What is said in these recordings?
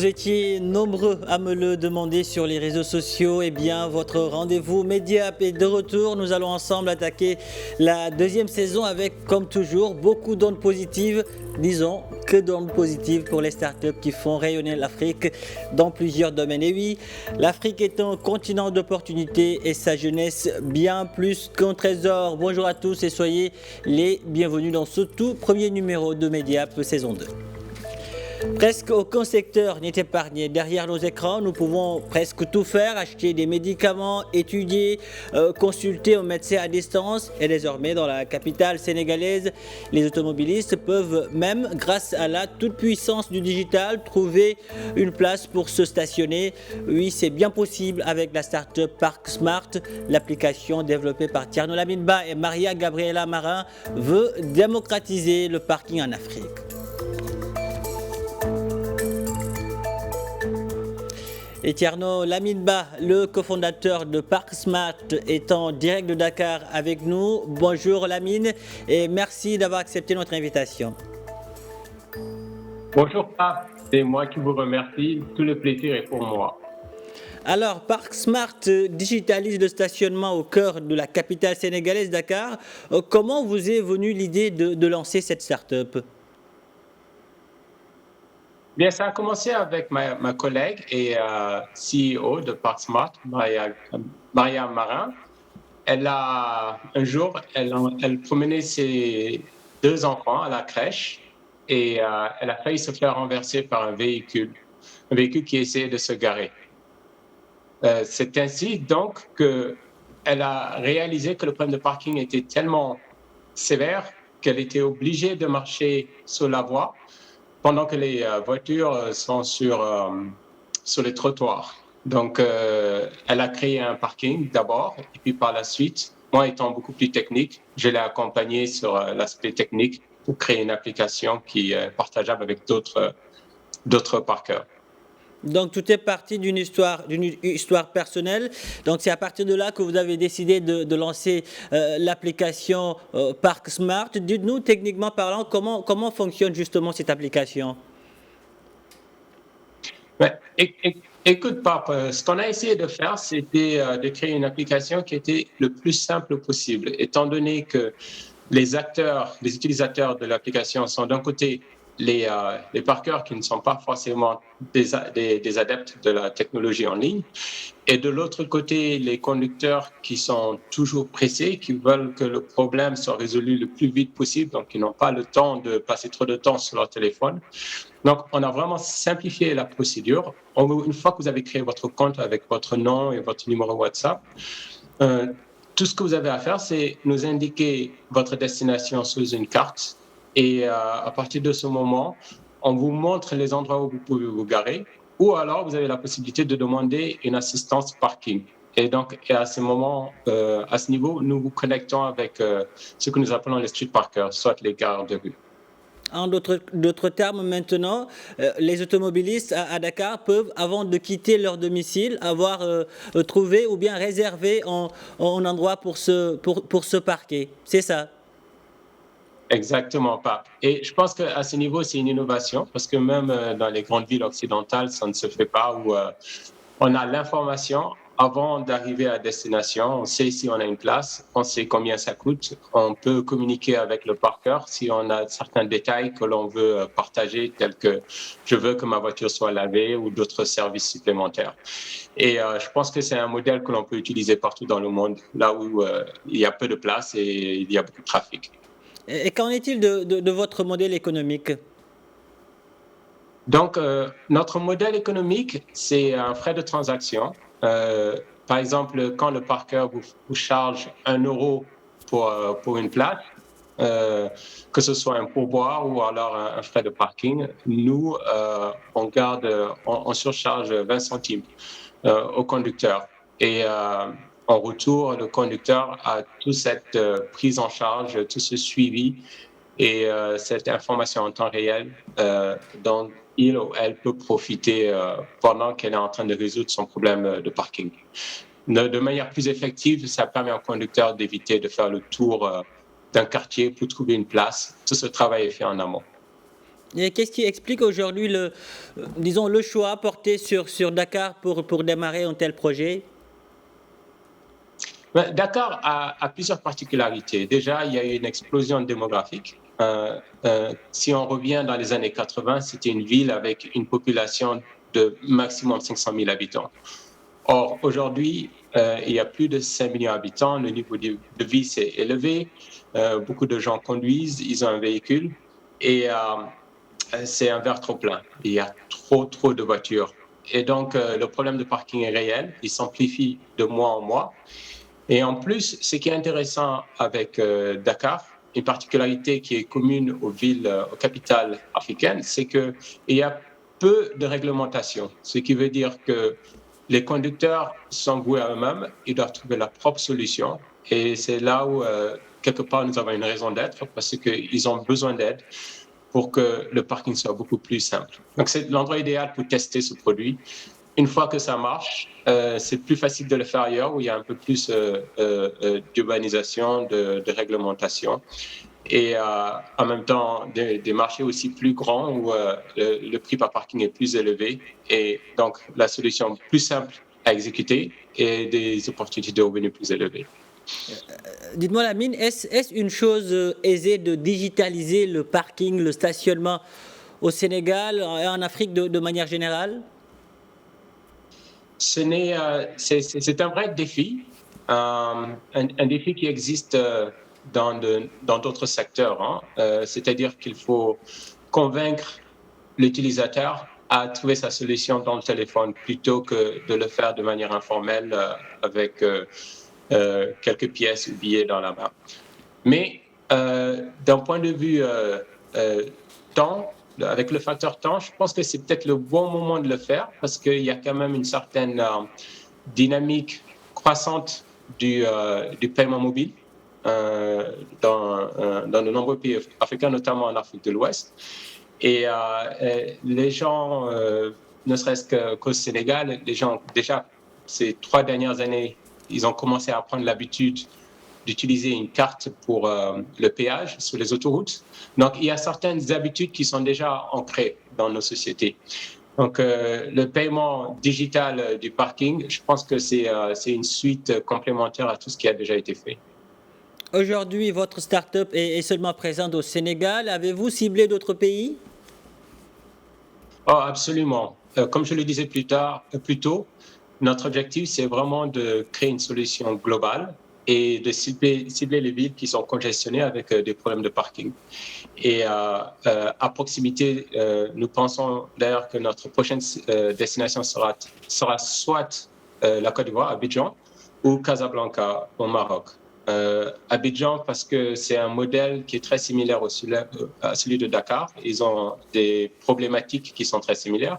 Vous étiez nombreux à me le demander sur les réseaux sociaux. Eh bien, votre rendez-vous Mediap est de retour. Nous allons ensemble attaquer la deuxième saison avec, comme toujours, beaucoup d'ondes positives. Disons que d'ondes positives pour les startups qui font rayonner l'Afrique dans plusieurs domaines. Et oui, l'Afrique est un continent d'opportunités et sa jeunesse bien plus qu'un trésor. Bonjour à tous et soyez les bienvenus dans ce tout premier numéro de Mediap saison 2. Presque aucun secteur n'est épargné. Derrière nos écrans, nous pouvons presque tout faire, acheter des médicaments, étudier, consulter un médecin à distance. Et désormais, dans la capitale sénégalaise, les automobilistes peuvent même, grâce à la toute-puissance du digital, trouver une place pour se stationner. Oui, c'est bien possible avec la start-up Park Smart. L'application développée par Tierno Laminba et Maria Gabriela Marin veut démocratiser le parking en Afrique. Et Tierno Laminba, le cofondateur de Park Smart, est en direct de Dakar avec nous. Bonjour Lamine et merci d'avoir accepté notre invitation. Bonjour Pape, c'est moi qui vous remercie. Tout le plaisir est pour moi. Alors, Park Smart digitalise le stationnement au cœur de la capitale sénégalaise Dakar. Comment vous est venue l'idée de lancer cette start-up ? Bien, ça a commencé avec ma collègue et CEO de Park Smart, Maria Marin. Un jour, elle promenait ses deux enfants à la crèche et elle a failli se faire renverser par un véhicule qui essayait de se garer. C'est ainsi donc qu'elle a réalisé que le problème de parking était tellement sévère qu'elle était obligée de marcher sur la voie pendant que les voitures sont sur les trottoirs. Donc, elle a créé un parking d'abord, et puis par la suite, moi étant beaucoup plus technique, je l'ai accompagnée sur l'aspect technique pour créer une application qui est partageable avec d'autres parkers. Donc tout est parti d'une histoire personnelle. Donc c'est à partir de là que vous avez décidé de lancer l'application Park Smart. Dites-nous techniquement parlant comment fonctionne justement cette application. Écoute Pape, ce qu'on a essayé de faire, c'était de créer une application qui était le plus simple possible, étant donné que les utilisateurs de l'application sont d'un côté les parkers qui ne sont pas forcément des adeptes de la technologie en ligne, et de l'autre côté, les conducteurs qui sont toujours pressés, qui veulent que le problème soit résolu le plus vite possible, donc qui n'ont pas le temps de passer trop de temps sur leur téléphone. Donc, on a vraiment simplifié la procédure. Une fois que vous avez créé votre compte avec votre nom et votre numéro WhatsApp, tout ce que vous avez à faire, c'est nous indiquer votre destination sous une carte. Et à partir de ce moment, on vous montre les endroits où vous pouvez vous garer, ou alors vous avez la possibilité de demander une assistance parking. Et donc, à ce moment, à ce niveau, nous vous connectons avec ce que nous appelons les street parkers, soit les gares de rue. En d'autres termes, maintenant, les automobilistes à Dakar peuvent, avant de quitter leur domicile, avoir trouvé ou bien réservé un endroit pour se parquer. C'est ça? Exactement, Pape. Et je pense qu'à ce niveau, c'est une innovation parce que même dans les grandes villes occidentales, ça ne se fait pas où on a l'information avant d'arriver à destination. On sait si on a une place, on sait combien ça coûte. On peut communiquer avec le parqueur si on a certains détails que l'on veut partager, tels que je veux que ma voiture soit lavée ou d'autres services supplémentaires. Et je pense que c'est un modèle que l'on peut utiliser partout dans le monde, là où il y a peu de place et il y a beaucoup de trafic. Et qu'en est-il de votre modèle économique ? Donc, notre modèle économique, c'est un frais de transaction. Par exemple, quand le parqueur vous charge 1 euro pour une place, que ce soit un pourboire ou alors un frais de parking, nous, on surcharge 20 centimes au conducteur. Et en retour, le conducteur a toute cette prise en charge, tout ce suivi et cette information en temps réel dont il ou elle peut profiter pendant qu'elle est en train de résoudre son problème de parking. De manière plus effective, ça permet au conducteur d'éviter de faire le tour d'un quartier pour trouver une place. Tout ce travail est fait en amont. Et qu'est-ce qui explique aujourd'hui disons, le choix porté sur Dakar pour démarrer un tel projet? Dakar a plusieurs particularités. Déjà, il y a eu une explosion démographique. Si on revient dans les années 80, c'était une ville avec une population de maximum 500 000 habitants. Or, aujourd'hui, il y a plus de 5 millions d'habitants, le niveau de vie s'est élevé, beaucoup de gens conduisent, ils ont un véhicule et c'est un verre trop plein. Il y a trop de voitures. Et donc, le problème de parking est réel, il s'amplifie de mois en mois. Et en plus, ce qui est intéressant avec Dakar, une particularité qui est commune aux villes, aux capitales africaines, c'est qu'il y a peu de réglementation, ce qui veut dire que les conducteurs sont voués à eux-mêmes, ils doivent trouver leur propre solution. Et c'est là où, quelque part, nous avons une raison d'être, parce qu'ils ont besoin d'aide pour que le parking soit beaucoup plus simple. Donc, c'est l'endroit idéal pour tester ce produit. Une fois que ça marche, c'est plus facile de le faire ailleurs où il y a un peu plus d'urbanisation, de réglementation. Et en même temps, des marchés aussi plus grands où le prix par parking est plus élevé. Et donc, la solution plus simple à exécuter et des opportunités de revenus plus élevées. Dites-moi, Lamine, est-ce une chose aisée de digitaliser le parking, le stationnement au Sénégal et en Afrique de manière générale? C'est un vrai défi, un défi qui existe dans d'autres secteurs. Hein. C'est-à-dire qu'il faut convaincre l'utilisateur à trouver sa solution dans le téléphone plutôt que de le faire de manière informelle avec quelques pièces ou billets dans la main. Mais d'un point de vue temps, avec le facteur temps, je pense que c'est peut-être le bon moment de le faire parce qu'il y a quand même une certaine dynamique croissante du paiement mobile dans de nombreux pays africains, notamment en Afrique de l'Ouest. Et les gens, ne serait-ce qu'au Sénégal, les gens, déjà, ces 3 dernières années, ils ont commencé à prendre l'habitude d'utiliser une carte pour le péage sur les autoroutes. Donc, il y a certaines habitudes qui sont déjà ancrées dans nos sociétés. Donc, le paiement digital du parking, je pense que c'est une suite complémentaire à tout ce qui a déjà été fait. Aujourd'hui, votre start-up est seulement présente au Sénégal. Avez-vous ciblé d'autres pays? Oh, absolument. Comme je le disais plus tôt, notre objectif, c'est vraiment de créer une solution globale et de cibler les villes qui sont congestionnées avec des problèmes de parking. Et à proximité, nous pensons d'ailleurs que notre prochaine destination sera soit la Côte d'Ivoire, Abidjan, ou Casablanca, au Maroc. Abidjan, parce que c'est un modèle qui est très similaire à celui de Dakar. Ils ont des problématiques qui sont très similaires.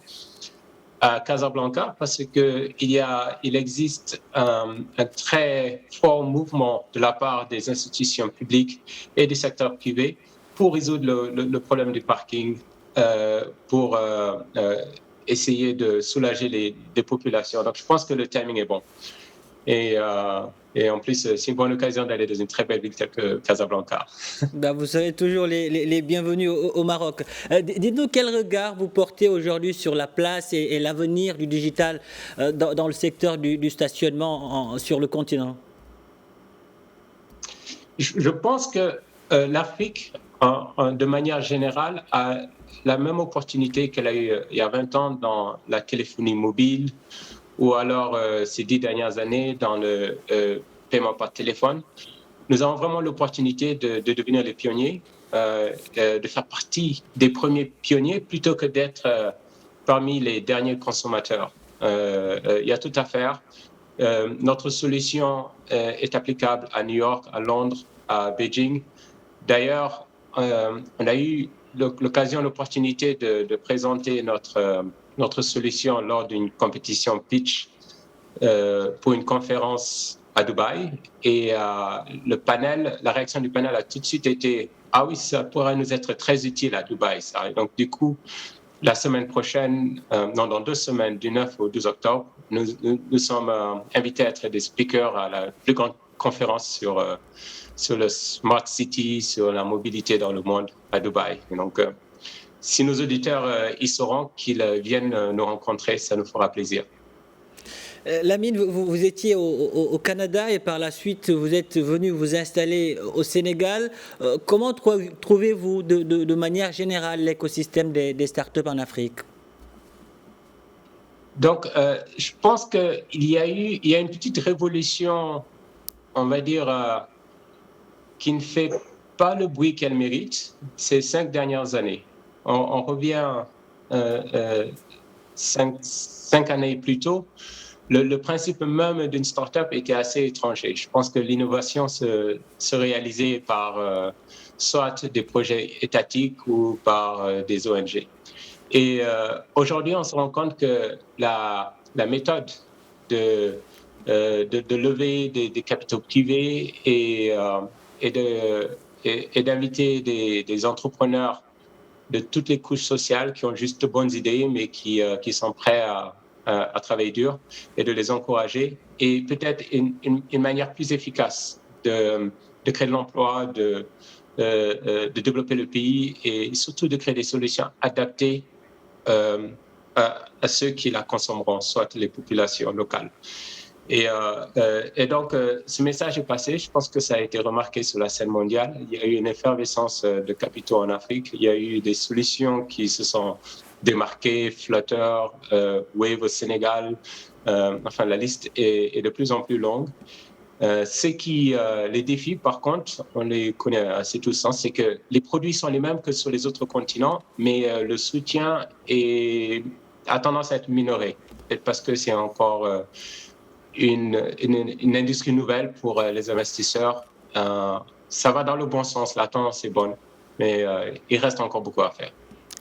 À Casablanca, parce qu'il existe un très fort mouvement de la part des institutions publiques et du secteur privé pour résoudre le problème du parking, pour essayer de soulager les populations. Donc, je pense que le timing est bon. Et en plus, c'est une bonne occasion d'aller dans une très belle ville telle que Casablanca. Ben, vous serez toujours les bienvenus au Maroc. Dites-nous quel regard vous portez aujourd'hui sur la place et l'avenir du digital dans le secteur du stationnement sur le continent. Je pense que l'Afrique, de manière générale, a la même opportunité qu'elle a eu il y a 20 ans dans la téléphonie mobile, ou alors ces 10 dernières années dans le paiement par téléphone. Nous avons vraiment l'opportunité de devenir les pionniers, de faire partie des premiers pionniers plutôt que d'être parmi les derniers consommateurs. Il y a tout à faire. Notre solution est applicable à New York, à Londres, à Beijing. D'ailleurs, on a eu l'opportunité de présenter notre solution lors d'une compétition pitch pour une conférence à Dubaï. Et la réaction du panel a tout de suite été « Ah oui, ça pourrait nous être très utile à Dubaï, ça. » Et donc, du coup, la semaine prochaine, dans 2 semaines, du 9 au 12 octobre, nous sommes invités à être des speakers à la plus grande conférence sur le Smart City, sur la mobilité dans le monde à Dubaï. Et donc, si nos auditeurs y seront, qu'ils viennent nous rencontrer, ça nous fera plaisir. Lamine, vous étiez au Canada et par la suite vous êtes venu vous installer au Sénégal. Comment trouvez-vous de manière générale l'écosystème des startups en Afrique? Donc, je pense qu'il y a une petite révolution, on va dire, qui ne fait pas le bruit qu'elle mérite ces 5 dernières années. On revient 5 années plus tôt. Le principe même d'une start-up était assez étranger. Je pense que l'innovation se réalisait par soit des projets étatiques ou par des ONG. Et aujourd'hui, on se rend compte que la méthode de lever des capitaux privés et d'inviter des entrepreneurs de toutes les couches sociales qui ont juste de bonnes idées, mais qui sont prêts à travailler dur, et de les encourager, et peut-être une manière plus efficace de créer de l'emploi, de développer le pays, et surtout de créer des solutions adaptées à ceux qui la consommeront, soit les populations locales. Et donc, ce message est passé. Je pense que ça a été remarqué sur la scène mondiale. Il y a eu une effervescence de capitaux en Afrique. Il y a eu des solutions qui se sont démarquées, Flutter, Wave au Sénégal. Enfin, la liste est de plus en plus longue. Les défis, par contre, on les connaît assez tous, c'est que les produits sont les mêmes que sur les autres continents, mais le soutien a tendance à être minoré, peut-être parce que c'est encore une industrie nouvelle pour les investisseurs. Ça va dans le bon sens, la tendance est bonne, mais il reste encore beaucoup à faire.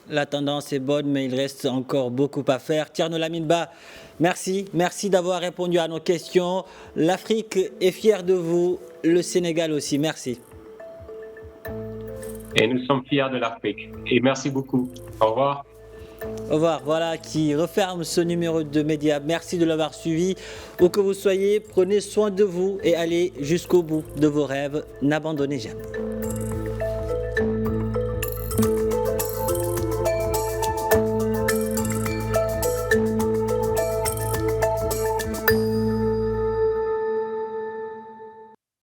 La tendance est bonne, mais il reste encore beaucoup à faire. Thierno Lamine Ba, merci d'avoir répondu à nos questions. L'Afrique est fière de vous, le Sénégal aussi. Merci. Et nous sommes fiers de l'Afrique. Et merci beaucoup. Au revoir. Au revoir. Voilà qui referme ce numéro de Média. Merci de l'avoir suivi. Où que vous soyez, prenez soin de vous et allez jusqu'au bout de vos rêves. N'abandonnez jamais.